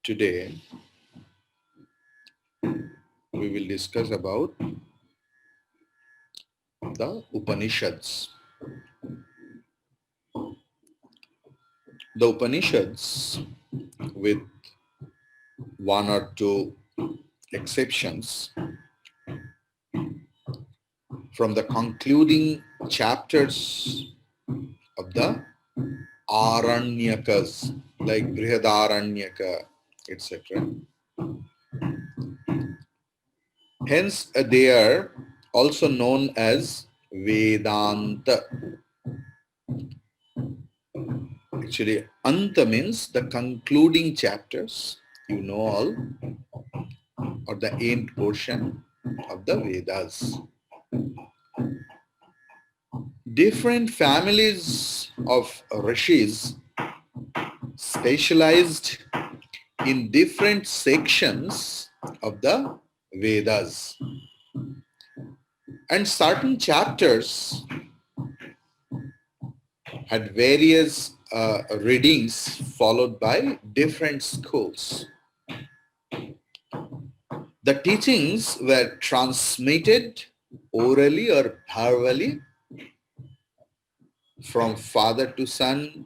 Today we will discuss about the Upanishads. The Upanishads, with one or two exceptions, from the concluding chapters of the Aranyakas, like Brihadaranyaka, etc. Hence, they are also known as Vedanta. Actually, Anta means the concluding chapters, you know all, or the end portion of the Vedas. Different families of rishis specialized in different sections of the Vedas. And certain chapters had various readings followed by different schools. The teachings were transmitted orally or verbally from father to son,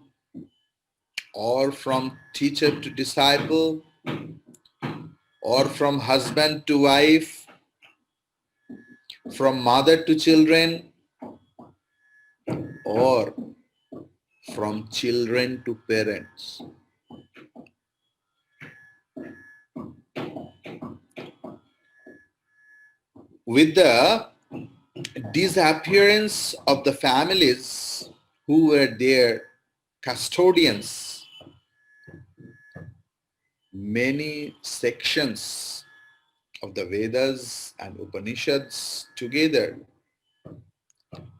or from teacher to disciple, or from husband to wife, from mother to children, or from children to parents. With the disappearance of the families who were their custodians, many sections of the Vedas and Upanishads together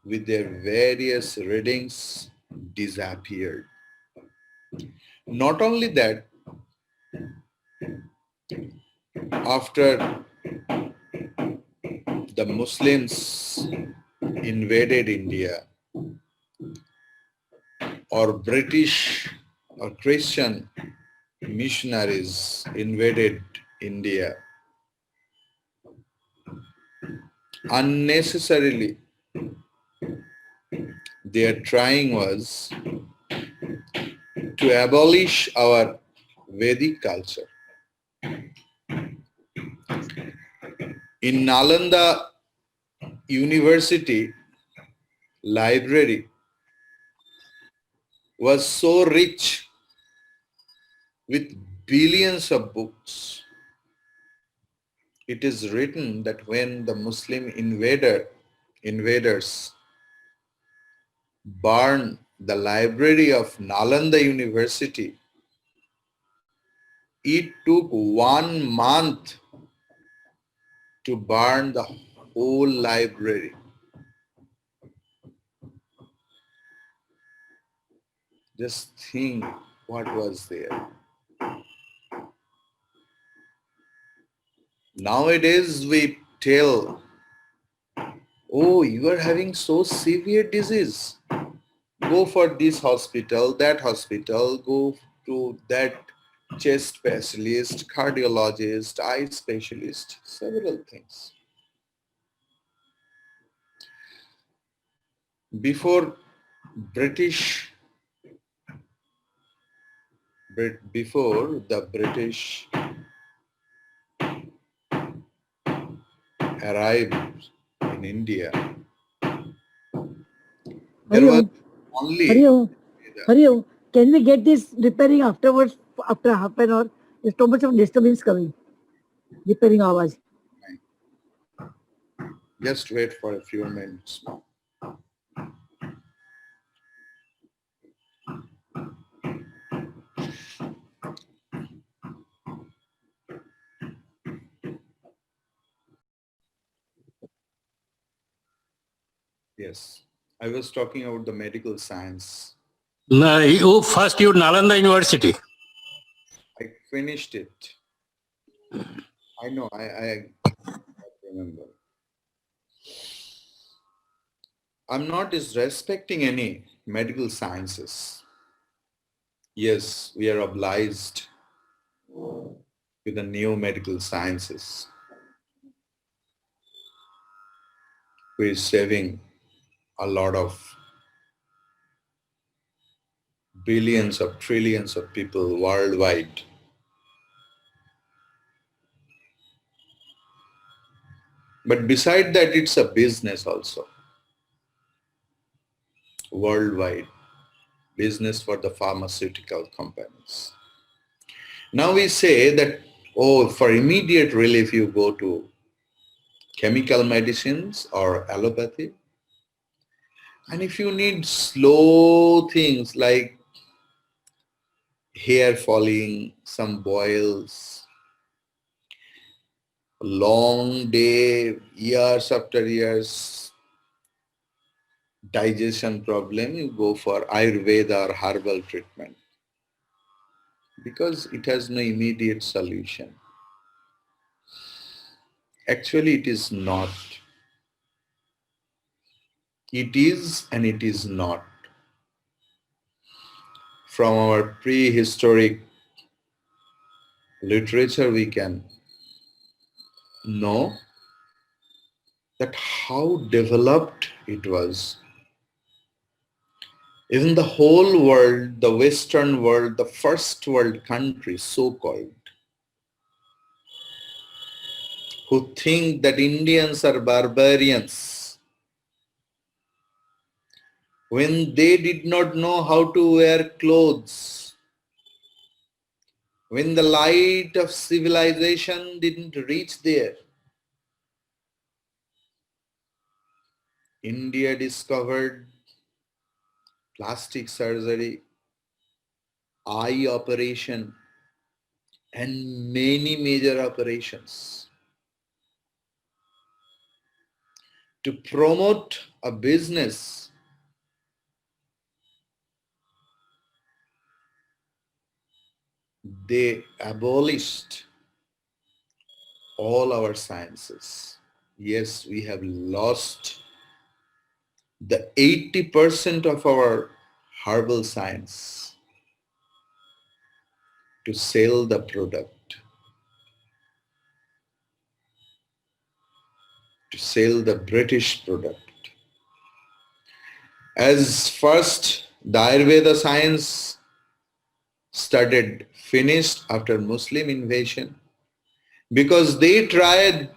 with their various readings disappeared. Not only that, after the Muslims invaded India, or British or Christian missionaries invaded India, unnecessarily their trying was to abolish our Vedic culture. In Nalanda University library was so rich with billions of books. It is written that when the Muslim invaders burned the library of Nalanda University, it took 1 month to burn the whole library. Just think what was there. Nowadays we tell, oh, you are having so severe disease. Go for this hospital, that hospital, go to that chest specialist, cardiologist, eye specialist, several things. Before the British arrived in India, there was only Hariom, can we get this repairing afterwards, after half an hour? There's too much of disturbance coming. Repairing आवाज. Just wait for a few minutes. Yes, I was talking about the medical science. No, you first you Nalanda University. I finished it. I know, I remember. I'm not disrespecting any medical sciences. Yes, we are obliged with the new medical sciences, who is saving a lot of billions of trillions of people worldwide. But beside that, it's a business also, worldwide business for the pharmaceutical companies. Now we say that, oh, for immediate relief, you go to chemical medicines or allopathy. And if you need slow things like hair falling, some boils, long day, years after years, digestion problem, you go for Ayurveda or herbal treatment because it has no immediate solution. Actually, it is not. It is and it is not. From our prehistoric literature, we can know that how developed it was. Even the whole world, the Western world, the first world countries, so-called, who think that Indians are barbarians, when they did not know how to wear clothes, when the light of civilization didn't reach there, India discovered plastic surgery, eye operation, and many major operations to promote a business. They abolished all our sciences. Yes, we have lost the 80% of our herbal science to sell the product, to sell the British product. As first the Ayurveda science started, finished after Muslim invasion, because they tried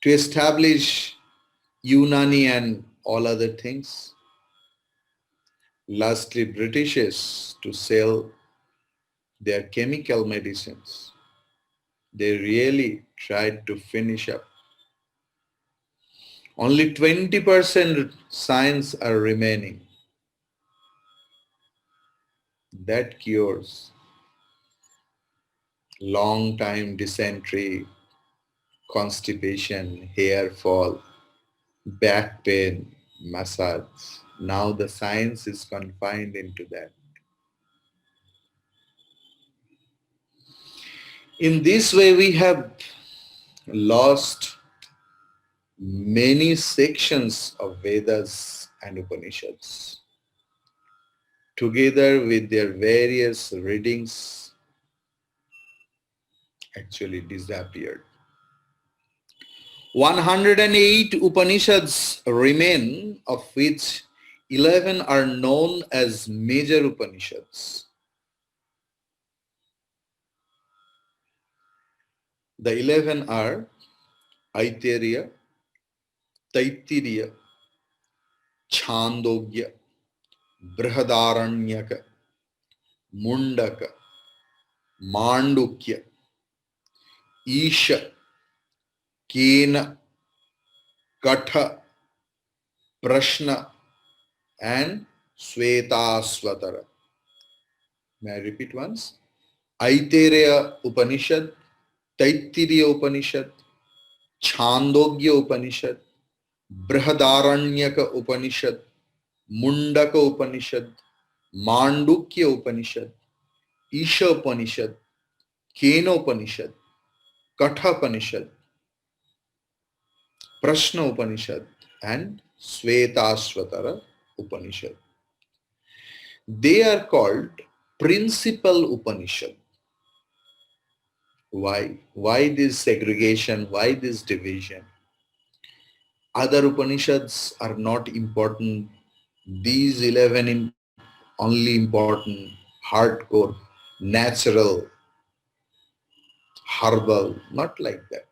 to establish Unani and all other things. Lastly, Britishers to sell their chemical medicines. They really tried to finish up. Only 20% science are remaining. That cures long time dysentery, constipation, hair fall, back pain, massage. Now the science is confined into that. In this way, we have lost many sections of Vedas and Upanishads. Together with their various readings, actually disappeared. 108 Upanishads remain, of which 11 are known as major Upanishads. The 11 are Aitareya, Taittiriya, Chandogya, Brihadaranyaka, Mundaka, Mandukya, Isha, Kena, Katha, Prashna, and Svetasvatara. May I repeat once? Aitareya Upanishad, Taittiriya Upanishad, Chandogya Upanishad, Brihadaranyaka Upanishad, Mundaka Upanishad, Mandukya Upanishad, Isha Upanishad, Kena Upanishad, Katha Upanishad, Prashna Upanishad, and Svetasvatara Upanishad. They are called principal Upanishad. Why? Why this segregation? Why this division? Other Upanishads are not important. These 11 only important, hardcore, natural, herbal, not like that.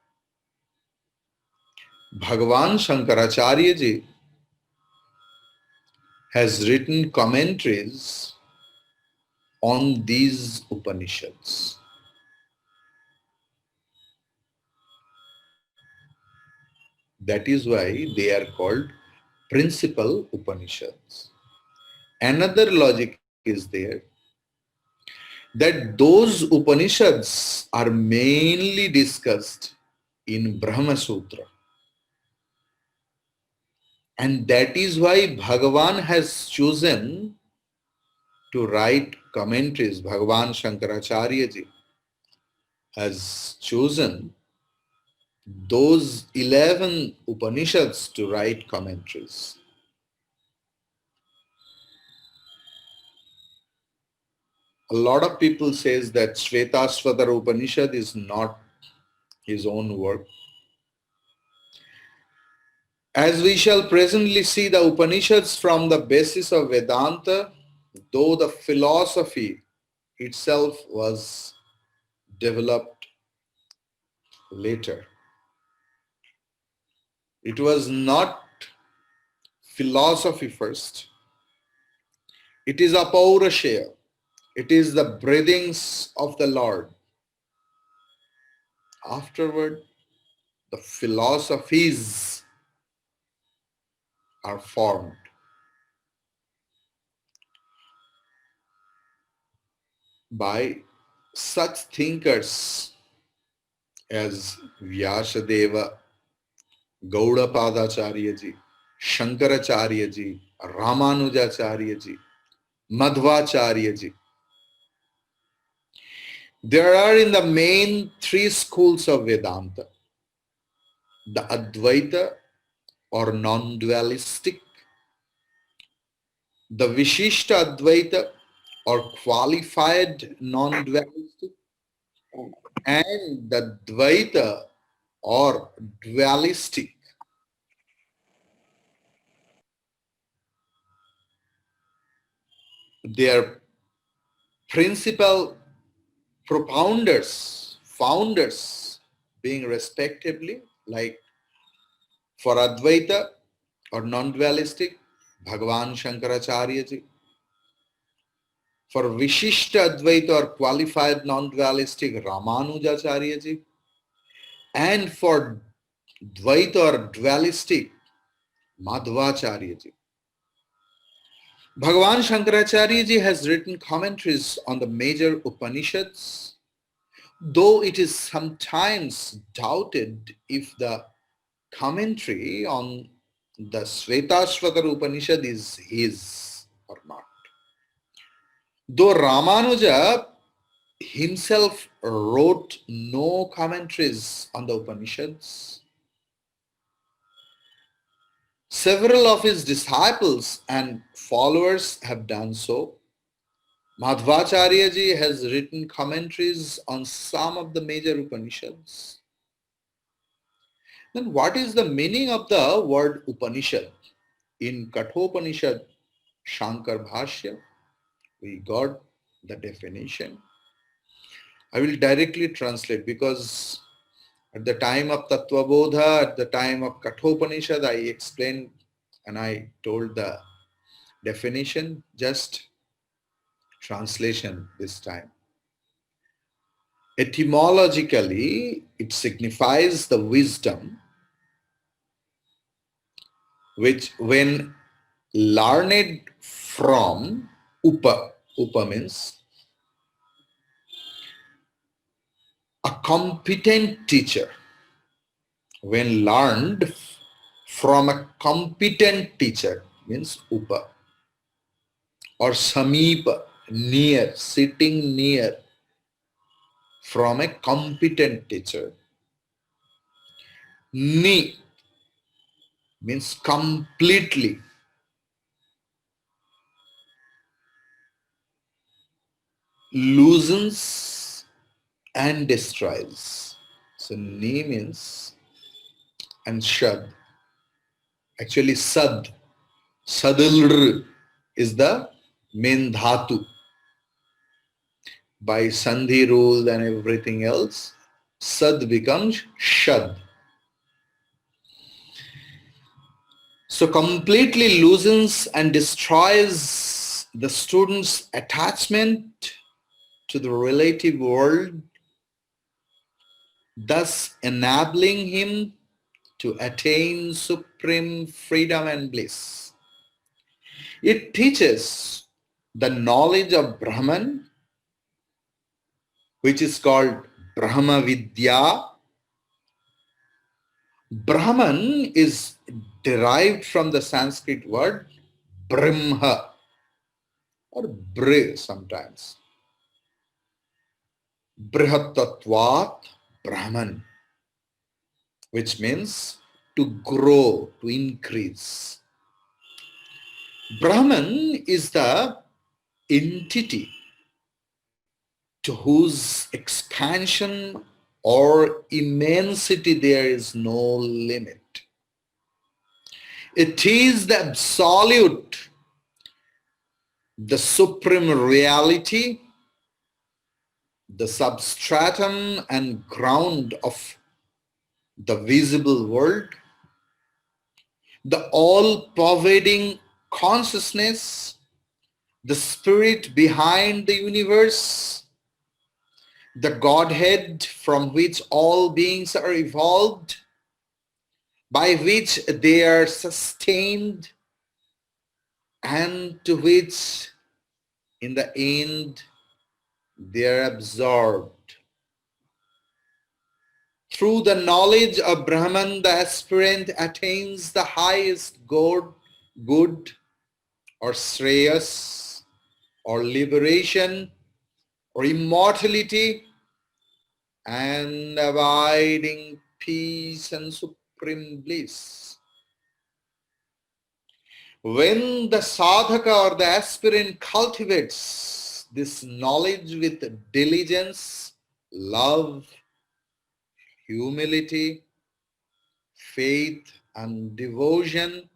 Bhagavan Shankaracharya ji has written commentaries on these Upanishads. That is why they are called principal Upanishads. Another logic is there that those Upanishads are mainly discussed in Brahma Sutra. And that is why Bhagavan has chosen to write commentaries. Bhagavan Shankaracharya ji has chosen those 11 Upanishads to write commentaries. A lot of people says that Shvetashvatara Upanishad is not his own work. As we shall presently see, the Upanishads from the basis of Vedanta, though the philosophy itself was developed later. It was not philosophy first. It is apaurashya. It is the breathings of the Lord. Afterward, the philosophies are formed. By such thinkers as Vyasadeva, Gaudapadacharya ji, Shankaracharya ji, Ramanujacharya ji, Madhvacharya ji. There are in the main three schools of Vedanta: the Advaita or non-dualistic, the Vishishta Advaita or qualified non-dualistic, and the Dvaita or dualistic. Their principal propounders, founders, being respectively, like for Advaita or non-dualistic, Bhagavan Shankaracharya ji. For Vishishta Advaita or qualified non-dualistic, Ramanujacharya ji. And for Dvaita or dualistic, Madhvacharya ji. Bhagavan Shankaracharya ji has written commentaries on the major Upanishads, though it is sometimes doubted if the commentary on the Svetashvatara Upanishad is his or not. Though Ramanuja himself wrote no commentaries on the Upanishads, several of his disciples and followers have done so. Madhvacharya ji has written commentaries on some of the major Upanishads. Then what is the meaning of the word Upanishad? In Kathopanishad, Shankar Bhashya, we got the definition. I will directly translate because at the time of Tattva Bodha, at the time of Kathopanishad, I explained and I told the definition, just translation this time. Etymologically, it signifies the wisdom which, when learned from upa means a competent teacher. When learned from a competent teacher means upa, or samipa, near, sitting near, from a competent teacher. Ni means completely. Loosens and destroys. So ni means and shad. Actually sad. Sadilr is the main dhatu. By sandhi rule and everything else, sad becomes shad. So completely loosens and destroys the student's attachment to the relative world, thus enabling him to attain supreme freedom and bliss. It teaches the knowledge of Brahman, which is called Brahma Vidya. Brahman is derived from the Sanskrit word Brahma or Bri sometimes. Brihatatvat Brahman, which means to grow, to increase. Brahman is the entity to whose expansion or immensity there is no limit. It is the absolute, the supreme reality, the substratum and ground of the visible world, the all-pervading consciousness, the spirit behind the universe, the Godhead from which all beings are evolved, by which they are sustained, and to which in the end they are absorbed. Through the knowledge of Brahman, the aspirant attains the highest good or shreyas or liberation or immortality and abiding peace and supreme bliss. When the sadhaka or the aspirant cultivates this knowledge with diligence, love, humility, faith, and devotion,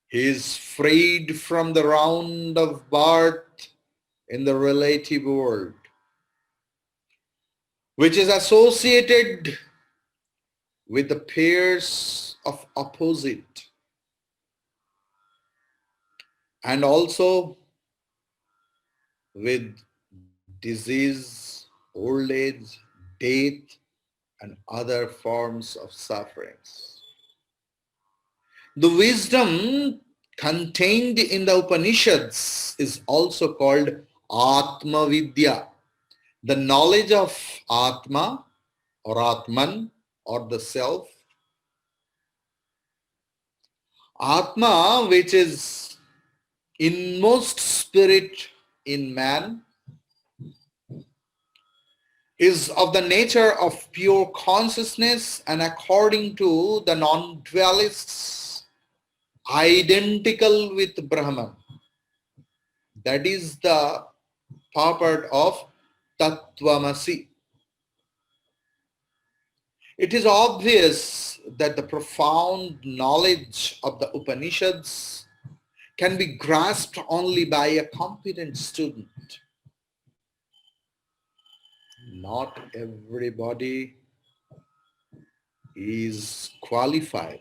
he is freed from the round of birth in the relative world, which is associated with the pairs of opposite and also with disease, old age, death, and other forms of sufferings. The wisdom contained in the Upanishads is also called Atma Vidya, the knowledge of Atma or Atman or the self. Atma, which is inmost spirit in man, is of the nature of pure consciousness and according to the non-dualists identical with Brahman. That is the purport of Tattvamasi. It is obvious that the profound knowledge of the Upanishads can be grasped only by a competent student. Not everybody is qualified